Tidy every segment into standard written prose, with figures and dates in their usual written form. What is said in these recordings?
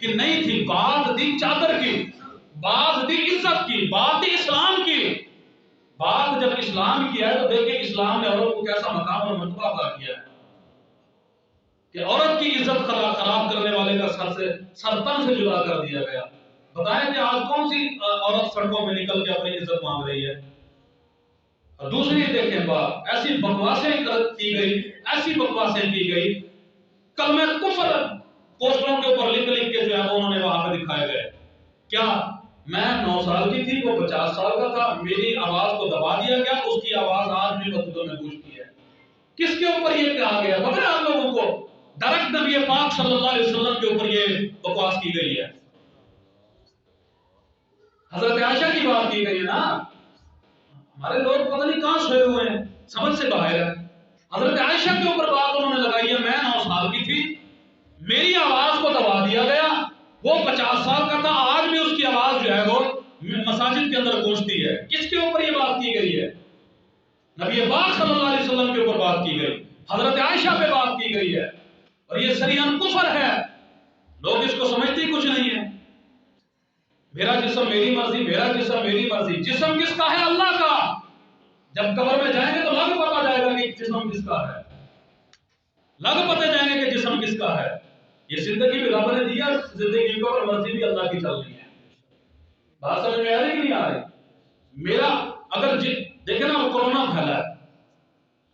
کہ نہیں تھی، بات تھی چادر کی، بات تھی عزت کی، بات تھی اسلام کی۔ بات جب اسلام کی ہے تو دیکھیں اسلام نے عورت کو کیسا مقام اور مرتبہ عطا کیا ہے کہ عورت کی عزت خراب کرنے والے کا سر تن سے جدا کر دیا گیا۔ بتائیں کہ آج کون سی عورت سڑکوں میں نکل کے اپنی عزت مانگ رہی ہے؟ اور دوسری دیکھیں بات، ایسی بکواسیں کی گئی، ایسی بکواسیں کی گئی، کلمہ کفر پوسٹروں کے اوپر لکھ کے جو ہے انہوں نے وہاں پہ دکھائے گئے۔ کیا میں 9 سال کی تھی، وہ 50 سال کا تھا، میری آواز کو دبا دیا گیا، اس کی آواز آج بھی مسجدوں میں گونجتی ہے۔ کس کے اوپر یہ کہا گیا؟ پتہ ہے آپ لوگوں کو؟ ڈائریکٹ نبی پاک صلی اللہ علیہ وسلم کے اوپر یہ بکواس کی گئی ہے۔ حضرت عائشہ کی بات کی گئی ہے نا، ہمارے لوگ پتہ نہیں کہاں سوئے ہوئے ہیں، سمجھ سے باہر ہے۔ حضرت عائشہ کے اوپر بات انہوں نے لگائی ہے، میں 9 سال کی تھی، میری آواز کو دبا دیا گیا، وہ 50 سال کا تھا، آج بھی اس کی آواز جو ہے وہ مساجد کے اندر گونجتی ہے۔ کس کے اوپر یہ بات کی گئی ہے؟ نبی پاک صلی اللہ علیہ وسلم کے اوپر بات کی گئی، حضرت عائشہ پہ بات کی گئی ہے، اور یہ سریعاً کفر ہے۔ لوگ اس کو سمجھتے ہی کچھ نہیں ہے۔ میرا جسم میری مرضی، میرا جسم میری مرضی۔ جسم کس کا ہے؟ اللہ کا۔ جب قبر میں جائیں گے تو لگ پتا جائے گا کہ جسم کس کا ہے، لگ پتے جائیں گے کہ جسم کس کا ہے۔ یہ زندگی بھی رب نے دیا، زندگی کے اوپر مرضی بھی اللہ کی چل رہی ہے۔ بات سمجھ میں آ رہی کہ نہیں آ رہی؟ میرا اگر دیکھیں نا، کورونا پھیلا ہے،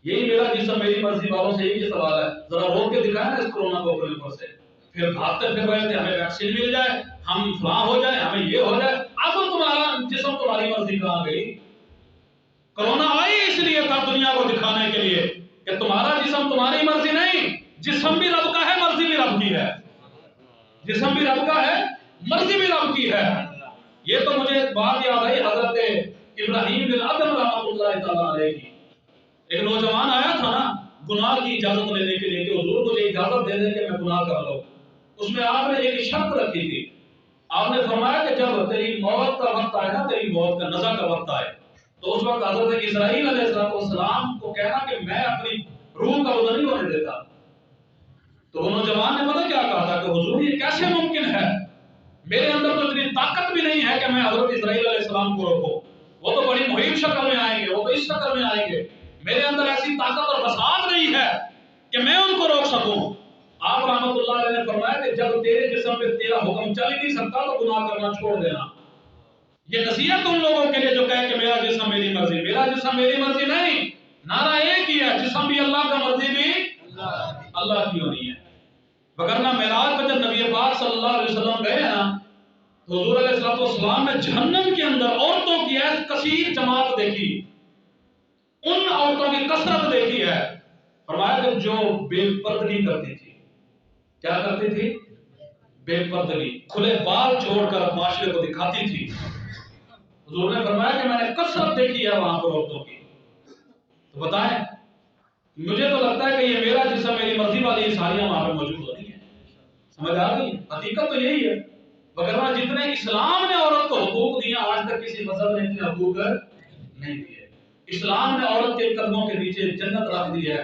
یہی میرا جسم میری مرضی والوں سے یہی سوال ہے، ذرا روک کے دکھائیں نا اس کورونا کو اپنے اوپر سے۔ پھر بھاگتے پھر رہے تھے ہمیں ویکسین مل جائے، ہم فلاں ہو جائے، ہمیں یہ ہو جائے۔ اب تمہارا جسم تمہاری مرضی کہاں گئی؟ کورونا آئی اس لیے تھا دنیا کو دکھانے کے لیے کہ تمہارا جسم تمہاری مرضی نہیں، جسم بھی رب کا ہے، مرضی بھی رب کی ہے۔ جسم بھی رب کا ہے، مرضی بھی رب کی ہے۔ یہ تو مجھے ایک بات یاد آئی حضرت ابراہیم بن ادم رحمۃ اللہ تعالیٰ علیہ کی۔ ایک نوجوان آیا تھا نا گناہ کی اجازت لینے کے لیے کہ حضور مجھے اجازت دے دیں کہ میں گناہ کر لوں۔ اس میں آپ نے ایک شرط رکھی تھی، آپ نے فرمایا کہ جب تیری موت کا وقت آئے نا، تیری موت کا نزع کا وقت آئے، تو اس وقت حضرت اسرائیل علیہ السلام کو کہنا کہ میں اپنی روح کا وضع نہیں ہونے دیتا۔ تو وہ نوجوان نے پتہ کیا کہا تھا کہ حضور یہ کیسے ممکن ہے؟ میرے اندر تو اتنی طاقت بھی نہیں ہے کہ میں حضرت اسرائیل علیہ السلام کو روکوں، وہ تو بڑی مہم شکل میں آئیں گے، وہ تو اس شکل میں آئیں گے، میرے اندر ایسی طاقت اور بساط نہیں ہے کہ میں ان کو روک سکوں۔ آپ رحمت اللہ علیہ نے فرمایا کہ جب تیرے جسم پہ تیرا حکم چل ہی نہیں سکتا تو گناہ کرنا چھوڑ دینا۔ یہ نصیحت ان لوگوں کے لیے جو کہے کہ میرا جسم میری مرضی، میرا جسم میری مرضی نہیں، نعرہ ایک ہی ہے، جسم بھی اللہ کا، مرضی بھی اللہ کی ہونی ہے۔ وگرنہ معراج پر جب نبی پاک صلی اللہ علیہ وسلم گئے نا تو حضور علیہ السلام نے جہنم کے اندر عورتوں کی ایسی کثیر جماعت دیکھی، ان عورتوں کی کثرت دیکھی ہے۔ فرمایا کہ جو بے پردگی کرتی تھی، کیا کرتی تھی؟ بے پردگی، کھلے بال چھوڑ کر معاشرے کو دکھاتی تھی۔ حضور نے فرمایا کہ میں نے کثرت دیکھی ہے وہاں پر عورتوں کی۔ تو بتائیں، مجھے تو لگتا ہے کہ یہ میرا جسم میری مرضی والی ساریاں وہاں پہ موجود ہوتی ہیں۔ سمجھ آ گئی؟ حقیقت تو یہی ہے۔ وگرنہ جتنے اسلام نے عورت کو حقوق دیا، آج تک کسی مذہب نے اتنے حقوق نہیں دیے۔ اسلام نے عورت کے قدموں کے نیچے جنت رکھ دی ہے،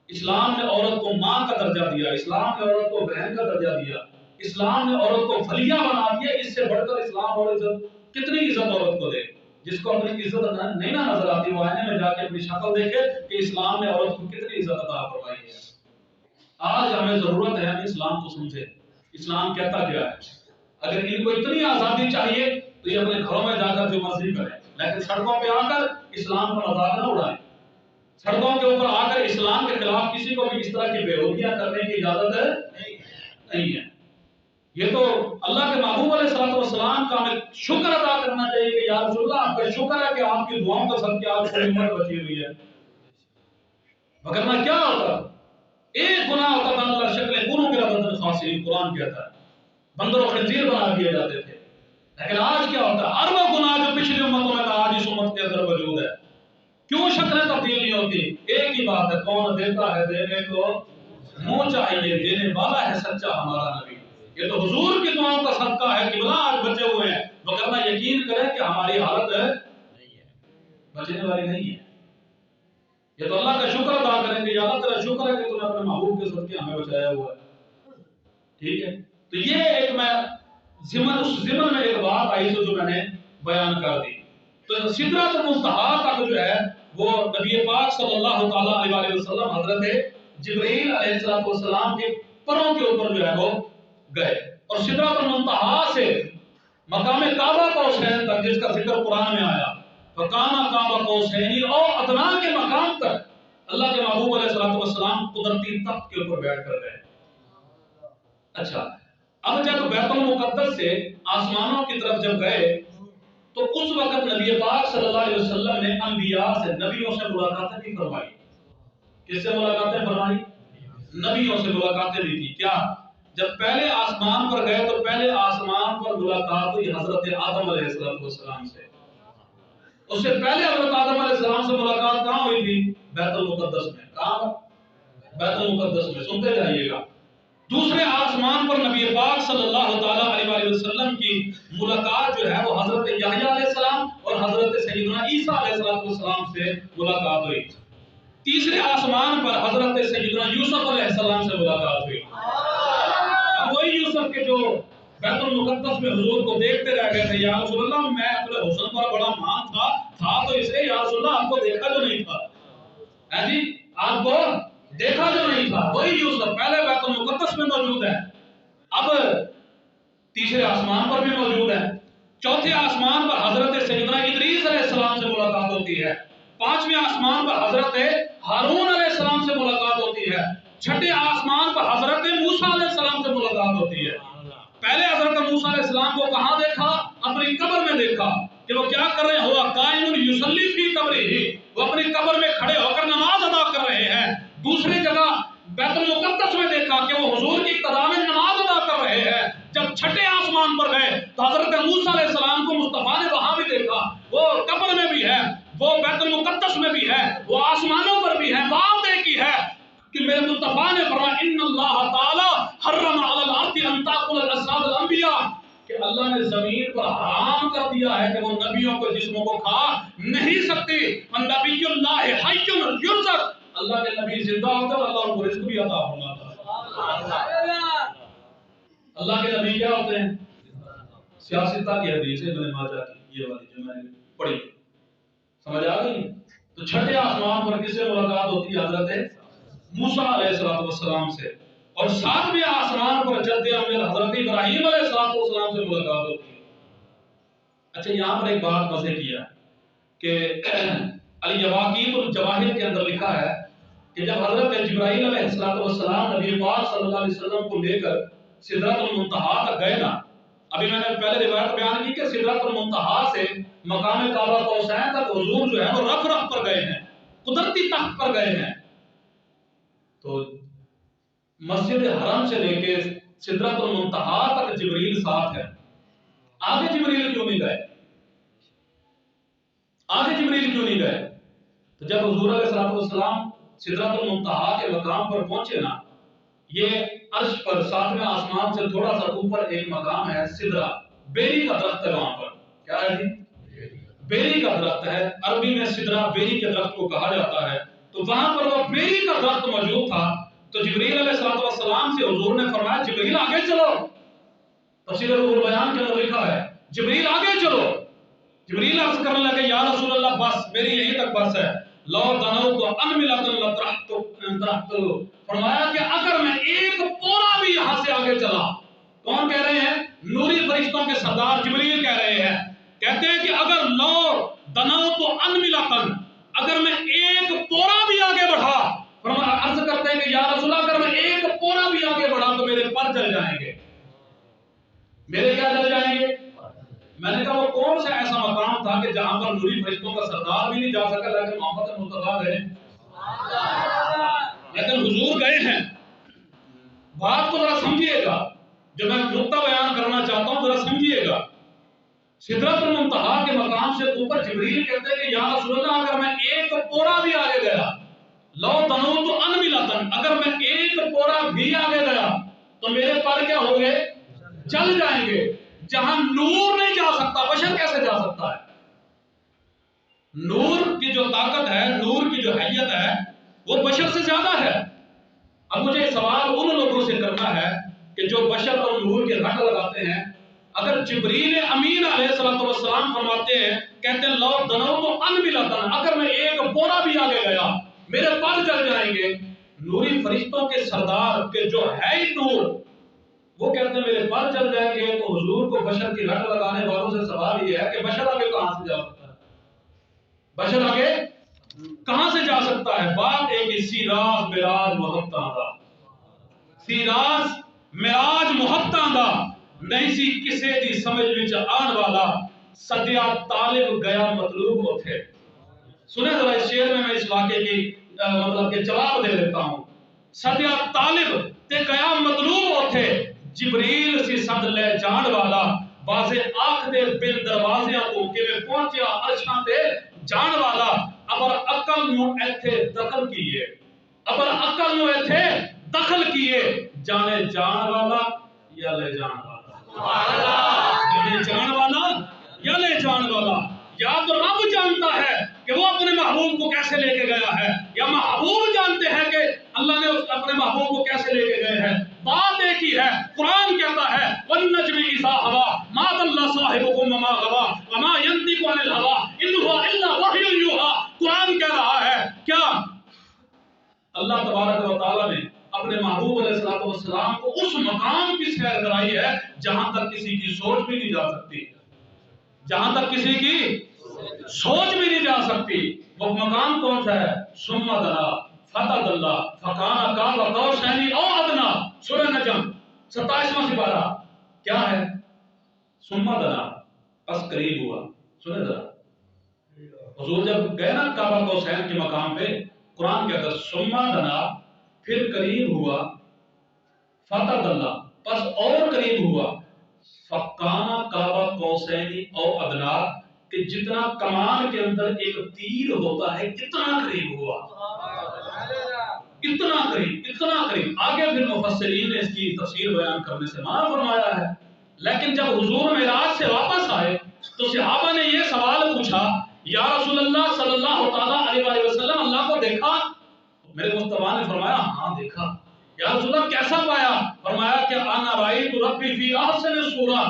اسلام نے عورت کو ماں کا درجہ دیا، اسلام نے عورت کو بہن کا درجہ دیا، اسلام نے عورت کو خلیہ بنا دیا۔ اس سے بڑھ کر اسلام اور عزت، کتنی عزت عورت کو دے۔ جس کو اپنی عزت نہیں نہ نظر آتی وہ آئینے میں جا کے اپنی شکل دیکھے کہ اسلام نے عورت کو کتنی عزت عطا فرمائی ہے۔ آج ہمیں ضرورت ہے ہم اسلام کو سمجھے، اسلام کہتا کیا ہے۔ اگر ان کو اتنی آزادی چاہیے تو یہ اپنے گھروں میں جا کر جو مرضی کریں، لیکن سڑکوں پہ آ کر اسلام پر مذاق نہ اڑائیں۔ سڑکوں کے اوپر آ کر اسلام کے خلاف کسی کو بھی اس طرح کی بےہودیاں کرنے کی اجازت نہیں ہے۔ یہ تو اللہ کے محبوب علیہ السلام کا ہمیں شکر ادا کرنا چاہیے کہ یا رسول اللہ آپ کا شکر ہے کہ آپ کی دعاؤں کا صدقہ آپ کو امت بچی ہوئی ہے۔ وگرنہ کیا ہوتا؟ ایک گناہ ہوتا تھا اللہ شکل کنوں کے ربط خاصین، قرآن کہتا ہے بندر و خنزیر بنا دیے جاتے تھے۔ لیکن آج کیا ہوتا ہے؟ اربوں گناہ جو پچھلی امتوں میں تھا آج اس امت کے اندر موجود ہے۔ کیوں شکلیں تبدیل نہیں ہوتی؟ ایک ہی بات ہے، کون دیتا ہے دینے کو منہ چاہیے، دینے والا ہے سچا ہمارا نبی۔ یہ تو حضور کی دعاؤں کا صدقہ ہے کہ بلا آج بچے ہوئے ہیں، وگرنہ یقین کریں کہ ہماری حالت بچنے والی نہیں ہے۔ یہ تو اللہ کا شکر ادا کریں گے، یا اللہ تیرا شکر ہے کہ تم نے اپنے محبوب کے صدقے ہمیں بچایا ہوا ہے۔ ٹھیک ہے، تو یہ ایک میں اس ضمن میں ایک بات آئی تو جو میں نے بیان کر دی. تو سدرۃ المنتہا تک جو ہے وہ نبی پاک صلی اللہ تعالیٰ علیہ وسلم حضرت جبرائیل علیہ السلام کے پروں کے اوپر جو ہے وہ گئے. اور سدرۃ المنتہا سے مقام کعبہ قوسین تک جس کا ذکر قرآن میں آیا فَكَانَ قَابَ قَوْسَيْنِ اور ادنا کے مقام تک اللہ کے محبوب علیہ السلام قدرتی تخت کے اوپر بیٹھ کر گئے. اچھا اب جب بیت المقدس سے آسمانوں کی طرف جب گئے تو اس وقت نبی پاک صلی اللہ علیہ وسلم نے انبیاء سے نبیوں سے ملاقاتیں بھی فرمائی. کس سے ملاقاتیں فرمائی؟ نبیوں سے ملاقاتیں بھی کی. کیا جب پہلے آسمان پر گئے تو پہلے آسمان پر ملاقات ہوئی حضرت آدم علیہ السلام سے. اس سے پہلے حضرت آدم علیہ السلام سے ملاقات کہاں ہوئی تھی؟ بیت المقدس میں. کہاں؟ بیت المقدس میں. سنتے جائیے گا. دوسرے آسمان پر نبی پاک صلی اللہ تعالیٰ علیہ وسلم کی ملاقات جو ہے وہ حضرت یحییٰ علیہ السلام اور حضرت سیدنا عیسیٰ علیہ السلام سے ملاقات ہوئی. تیسرے آسمان پر حضرت سیدنا یوسف علیہ السلام سے ملاقات ہوئی. اب وہی یوسف کے جو بیت المقدس میں حضور کو دیکھتے رہ گئے تھے, یا رسول اللہ میں اپنے حسن پر بڑا مان تھا تو اس لیے یا رسول اللہ آپ کو دیکھا جو نہیں تھا. جی آپ کو دیکھا جو نہیں تھا. وہی یوسف پہلے بیت المقدس میں موجود ہے, اب تیسرے آسمان پر بھی موجود ہے. چوتھے آسمان پر حضرت سیدنا ادریس علیہ السلام سے ملاقات ہوتی ہے. پانچویں آسمان پر حضرت ہارون علیہ السلام سے ملاقات ہوتی ہے. چھٹے آسمان پر حضرت موسیٰ علیہ السلام سے ملاقات ہوتی ہے. پہلے حضرت موسیٰ علیہ السلام کو کہاں دیکھا؟ اپنی قبر میں دیکھا کہ وہ کیا کر رہے ہیں. ہوا قائم یصلی فی قبرہ, وہ اپنی قبر میں کھڑے ہو کر نماز ادا کر رہے ہیں. دوسری جگہ بیت المقدس میں دیکھا کہ وہ حضور کی اقتداء میں نماز ادا کر رہے ہیں. جب چھٹے آسمان پر گئے تو حضرت موسیٰ علیہ السلام کو مصطفیٰ نے وہاں بھی دیکھا. وہ قبر میں بھی ہے, وہ بیت المقدس میں بھی ہے, وہ آسمانوں پر بھی ہے. بات ایک ہی ہے کہ میرے مصطفیٰ نے فرمایا ان اللہ تعالی حرم علی الارض ان تاکل اجساد الانبیاء, کہ اللہ نے زمین پر حرام کر دیا ہے کہ وہ نبیوں کے جسموں کو کھا نہیں سکتی. نبی اللہ حی یرزق, اللہ کے نبی زندہ ہوتے اور اللہ ان کو رزق بھی عطا فرماتا ہے. اللہ کے نبی کیا ہوتے ہیں؟ سیاستہ کی حدیث ہے ابن ماجہ کی, یہ والی جو میں نے پڑھی, سمجھ آ گئی. تو چھٹے آسمان پر کس سے ملاقات ہوتی ہے؟ حضرت موسیٰ علیہ السلام سے. اور ساتویں آسمان پر جد امجد حضرت ابراہیم علیہ السلام سے ملاقات ہوتی ہے. اچھا یہاں پر ایک بات مزے کی ہے کہ الیواقیت الجواہر کے اندر لکھا ہے کہ جب حضرت جبرائیل علیہ السلام نبی پاک صلی اللہ علیہ وسلم کو لے کر سدرۃ المنتہا تک گئے نا, ابھی میں نے پہلے روایت بیان کی کہ سدرۃ المنتہا سے مقام کعبہ قوسین تک حضور جو ہے وہ رف رف پر گئے ہیں, قدرتی تخت پر گئے ہیں. تو مسجد حرم سے لے کے سدرۃ المنتہا تک جبریل ساتھ ہے. آگے جبریل کیوں نہیں گئے؟ آگے جبریل کیوں نہیں گئے؟ تو جب حضور علیہ السلام سدرۃ المنتہا کے مقام پر پہنچے نا, یہ عرش پر ساتویں آسمان سے تھوڑا سا اوپر ایک مقام ہے سدرہ, بیری کا درخت ہے وہاں پر. کیا ہے جی؟ بیری کا درخت ہے. عربی میں سدرہ بیری کے درخت کو کہا جاتا ہے. تو وہاں پر وہ بیری کا درخت موجود تھا. تو جبریل علیہ السلام سے حضور نے فرمایا جبریل آگے چلو. تفسیر روح البیان کے اندر لکھا ہے جبریل آگے چلو. جبریل عرض کرنے لگے یا رسول اللہ بس میری یہیں تک بس ہے. لو دنوت ان ملت لطرحت, فرمایا کہ اگر میں ایک پورا بھی یہاں سے آگے چلا. کون کہہ رہے ہیں؟ نوری فرشتوں کے سردار جبریل کہہ رہے ہیں. کہتے ہیں کہ اگر لو دنوت ان ملت, اگر میں ایک پورا بھی آگے بڑھا, فرمایا عرض کرتے ہیں کہ یا رسول اللہ اگر میں ایک پورا بھی آگے بڑھا تو میرے پر جل جائیں گے. میرے کیا جل جائیں گے؟ میں نے کہا وہ کون سا ایسا مقام تھا کہ جہاں پر نوری فرشتوں کا سردار بھی نہیں جا سکا لیکن محمد مصطفیٰ گئے, لیکن حضور گئے ہیں. بات کو ذرا سمجھیے گا, جو میں نقطہ بیان کرنا چاہتا ہوں ذرا سمجھیے گا. سدرۃ المنتہا کے مقام سے اوپر جبریل کہتے ہیں کہ یا رسول اللہ اگر میں ایک پورا بھی آگے گیا, لو تنوت ان ملتن, اگر میں ایک پورا بھی آگے گیا تو میرے پر کیا ہو گئے؟ چل جائیں گے. جہاں نور نہیں جا سکتا بشر کیسے جا سکتا ہے؟ نور کی جو طاقت ہے, نور کی جو حیت ہے وہ بشر سے زیادہ ہے. اب مجھے سوال ان لوگوں سے کرنا ہے کہ جو بشر اور نور کے رٹ لگاتے ہیں، اگر جبریل امین علیہ السلام فرماتے ہیں، کہتے ہیں لو دنو تو ان ملتن، اگر میں ایک بورا بھی آگے گیا میرے پر جل جائیں گے. نوری فرشتوں کے سردار کے جو ہے ہی نور، وہ کہتے ہیں میرے پر جل جائیں گے. تو حضور کو بشر کی رٹ لگانے والوں سے سوال یہ ہے کہ بشر آگے کہاں سے جا سکتا ہے؟ بشر آگے کہاں سے جا سکتا ہے؟ بات ایک سی راز معراج محبتاں دا، سی راز معراج محبتاں دا نہیں سی کسے دی سمجھ وچ آن والا، صدیہ طالب گیا مطلوب ہوتے. سنیں ذرا اس شعر میں اس واقعے کی مطلب کہ جواب دے دیتا ہوں. صدیہ طالب تے گیا مطلوب ہوتے، جبریل سی صد لے جان والا، بازے آنکھ دے بن دروازیاں تو کہ میں پہنچیا عرشاں تے جان والا. ابر عقل نو ایتھے دخل کیے، ابر عقل نو ایتھے دخل کیے، جانے جان والا یا لے جان والا، جانے جان والا یا لے جان والا. یا تو رب جانتا ہے کہ وہ اپنے محبوب کو کیسے لے کے گیا ہے، یا محبوب جانتے ہیں کہ اللہ نے اپنے محبوب کو کیسے لے کے گئے ہیں. بات ایک ہی ہے. قرآن کہتا ہے وَالنَّجْمِ إِذَا هَوَىٰ مَا ضَلَّ صَاحِبُكُم وَمَا غَوَىٰ وَمَا يَنطِقُ عَنِ الْهَوَىٰ إِنْ هُوَ إِلَّا وَحْيٌ يُوحَىٰ. قرآن کہہ رہا ہے کیا اللہ تبارک و تعالیٰ نے اپنے محبوب علیہ السلام کو اس مقام کی سیر کرائی ہے جہاں تک کسی کی سوچ بھی نہیں جا سکتی، جہاں تک کسی کی سوچ بھی نہیں جا سکتی. وہ مقام کون سا ہے؟ ثم دنا فتدلی فکان قاب قوسین او ادنی. سورہ نجم 27واں سپارہ کیا ہے؟ ثم دنا، پس قریب ہوا. سنیں ذرا، حضور جب گئے نا قاب قوسین کے مقام پہ، قرآن کہتا ہے ثم دنا، پھر قریب ہوا، فتدلی، پس اور قریب ہوا، فکانا کعبہ قوسین او ادنا، کہ جتنا کمان کے اندر ایک تیر ہوتا ہے اتنا قریب ہوا، اتنا قریب، اتنا قریب. آگے پھر مفسرین نے اس کی تفسیر بیان کرنے سے منع فرمایا ہے. لیکن جب حضور معراج سے واپس آئے تو صحابہ نے یہ سوال پوچھا یا رسول اللہ صلی اللہ تعالیٰ علیہ وسلم اللہ کو دیکھا؟ میرے مصطفیٰ نے فرمایا ہاں دیکھا. یا رسول اللہ کیسا پایا؟ فرمایا کہ انا رأیت ربی فی احسن صورہ،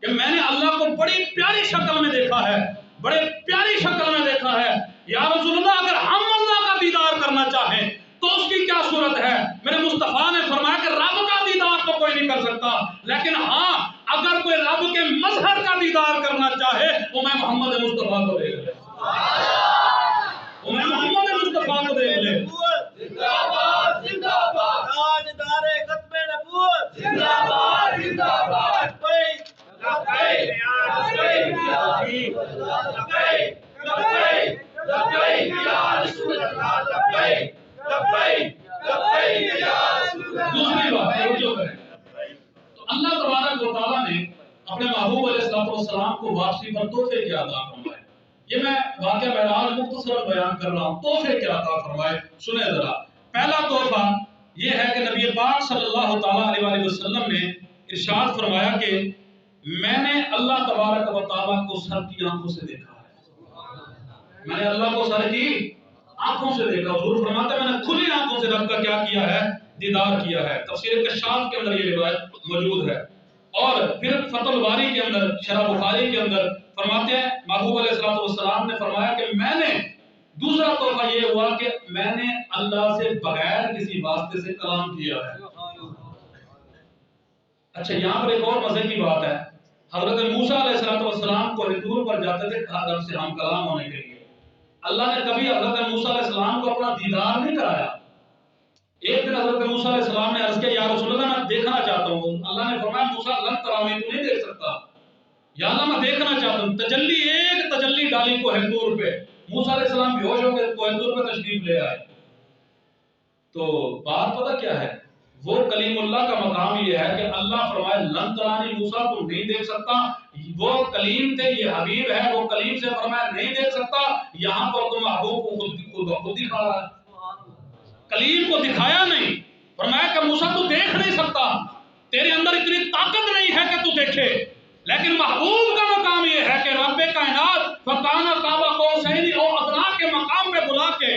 کہ میں نے اللہ کو بڑی پیاری شکل میں دیکھا ہے، بڑے پیاری شکل میں دیکھا ہے. یا رسول اللہ اگر ہم اللہ کا دیدار کرنا چاہیں تو اس کی کیا صورت ہے؟ میرے مصطفیٰ نے فرمایا کہ رب کا دیدار تو کوئی نہیں کر سکتا، لیکن ہاں اگر کوئی رب کے مظہر کا دیدار کرنا چاہے وہ میں محمد مصطفیٰ کو دیکھ لے، وہ میں محمد مصطفیٰ کو دیکھ لے. زندہ باد زندہ باد تاجدار ختم نبوت، زندہ باد زندہ باد. لبیک لبیک لبیک لبیک یا رسول اللہ، لبیک لبیک لبیک یا رسول اللہ. دوسری بات توجہ کریں، تو اللہ تبارک و تعالیٰ نے اپنے محبوب علیہ السلام کو واپسی پر تحفے کیا عطا فرمائے. یہ میں واقعہ معراج مختصر بیان کر رہا ہوں. تحفے کیا عطا فرمائے سنیں ذرا. پہلا تحفہ یہ ہے کہ نبی پاک صلی اللہ تعالیٰ علیہ وسلم نے ارشاد فرمایا کہ میں نے اللہ تبارک و تعالیٰ کو سر کی آنکھوں سے دیکھا ہے. میں نے اللہ کو سر کی آنکھوں سے دیکھا. حضور فرماتے ہیں میں نے کھلی آنکھوں سے رب کا کیا کیا ہے؟ دیدار کیا ہے. تفسیر کشاف کے اندر یہ روایت موجود ہے. اور پھر فتح الباری کے اندر، شرح بخاری کے اندر فرماتے ہیں محبوب علیہ السلام نے فرمایا کہ میں نے دوسرا تحفہ یہ ہوا کہ میں نے اللہ سے بغیر کسی واسطے سے کلام کیا ہے. اچھا یہاں پر ایک اور مزے کی بات ہے. حضرت موسیٰ علیہ السلام کو حضور پر جاتے تھے رب سے ہم کلام ہونے کے لیے. اللہ نے کبھی حضرت موسیٰ علیہ السلام کو اپنا دیدار نہیں کرایا. ایک دن حضرت موسیٰ علیہ السلام نے عرض کیا یا رسول اللہ میں دیکھنا چاہتا ہوں. اللہ نے فرمایا موسیٰ لن ترانی، تو نہیں دیکھ سکتا. یا اللہ میں دیکھنا چاہتا ہوں. تجلی ایک تجلی ڈالی کوہ طور پہ. موسیٰ علیہ السلام بے ہوش ہو کے کوہ طور پہ تشریف لے آئے. تو بات پتہ کیا ہے؟ وہ کلیم اللہ کا مقام یہ ہے کہ اللہ فرمائے لن ترانی موسیٰ تم نہیں دیکھ سکتا. وہ کلیم تھے، یہ حبیب ہے، وہ کلیم سے فرمایا نہیں دیکھ سکتا. یہاں پر تو محبوب کو خود دکھا رہا ہے، کلیم کو دکھایا نہیں. فرمایا کہ موسیٰ تو دیکھ نہیں سکتا، تیرے اندر اتنی طاقت نہیں ہے کہ تو دیکھے. لیکن محبوب کا مقام یہ ہے کہ رب کائنات فکانا قاب قوسین او ادنی کے مقام پہ بلا کے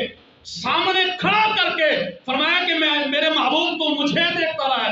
سامنے کھڑا کر کے فرمایا کہ میرے محبوب تو مجھے دیکھتا رہا ہے،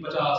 50।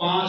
5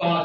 5।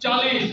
40।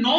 9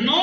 9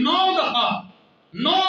9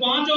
5